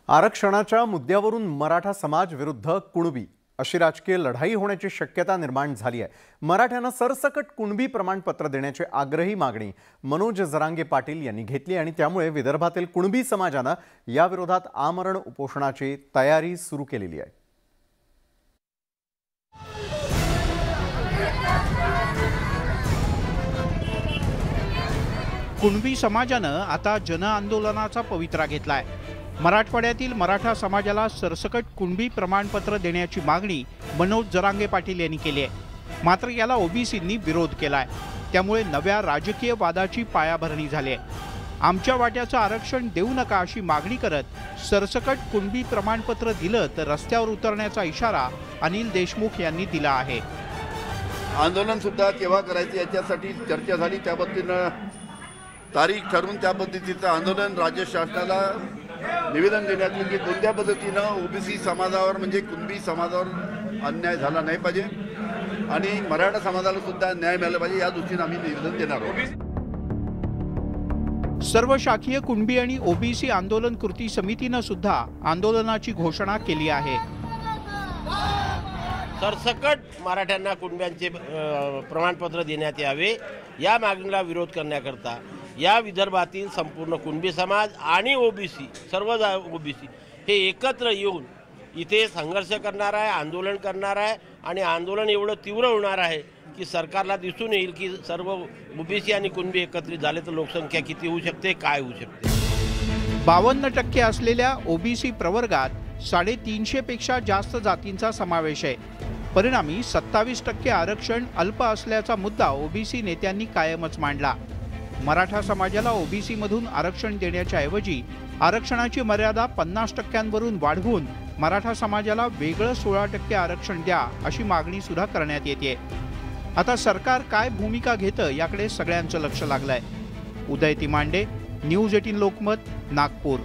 आरक्षणाच्या मुद्द्यावरून मराठा समाज विरुद्ध कुणबी अशी राजकीय लढाई होण्याची शक्यता निर्माण झाली आहे। मराठ्यांना सरसकट कुणबी प्रमाणपत्र देण्याची आग्रही मागणी मनोज जरांगे पाटील यांनी घेतली आणि त्यामुळे विदर्भातील कुणबी समाजाने या विरोधात आमरण उपोषणाची तयारी सुरू केलेली आहे। कुणबी समाजानं आता जन आंदोलनाचा पवित्रा घेतलाय। मराठवाड्यातील मराठा समाजाला सरसकट कुणबी प्रमाणपत्र देण्याची मागणी मनोज जरांगे पाटील यांनी केली आहे। मात्र याला ओबीसींनी विरोध केलाय, त्यामुळे नव्या राजकीय वादाची पायाभरणी झाली आहे। आमच्या वाट्याचं आरक्षण देऊ नका अशी मागणी करत सरसकट कुणबी प्रमाणपत्र दिलं तर रस्त्यावर उतरण्याचा इशारा अनिल देशमुख यांनी दिला आहे। आंदोलन सुद्धा केव्हा करायचे याच्यासाठी चर्चा झाली, त्या पद्धतीनं तारीख ठरवून त्या पद्धतीचं आंदोलन राज्य शासनाला निवेदन देण्यात येईल की कोणत्या पद्धतीनं ओबीसी समाजावर म्हणजे कुणबी समाजावर अन्याय झाला नाही पाहिजे आणि मराठा समाजाला सुद्धा न्याय मिळाला पाहिजे, या दृष्टीने आम्ही निवेदन देणार आहोत। सर्व शाखीय कुणबी आणि ओबीसी आंदोलन कृती समितीनं सुद्धा आंदोलनाची घोषणा केली आहे। सरसकट मराठ्यांना कुणब्यांचे प्रमाणपत्र देण्यात यावे या मागणीला विरोध करण्याकरता या विदर्भातील संपूर्ण कुणबी समाज आणि ओबीसी सर्व ओबीसी हे एकत्र येऊन इथे संघर्ष करणार आहे, आंदोलन करणार आहे आणि आंदोलन एवढं तीव्र होणार आहे की सरकारला दिसून येईल की सर्व ओबीसी आणि कुणबी एकत्रित झाले तर लोकसंख्या किती होऊ शकते, काय होऊ शकते। 52% असलेल्या ओबीसी प्रवर्गात 350 पेक्षा जास्त जातींचा समावेश आहे। परिणामी 27% आरक्षण अल्प असल्याचा मुद्दा ओबीसी नेत्यांनी कायमच मांडला। मराठा समाजाला ओबीसी मधून आरक्षण देण्याच्या ऐवजी आरक्षणाची मर्यादा 50%वरून वाढवून मराठा समाजाला वेगळं 16% आरक्षण द्या अशी मागणी सुद्धा करण्यात येते। आता सरकार काय भूमिका घेतं याकडे सगळ्यांचं लक्ष लागलंय। उदय तिमांडे, न्यूज 18 लोकमत, नागपूर।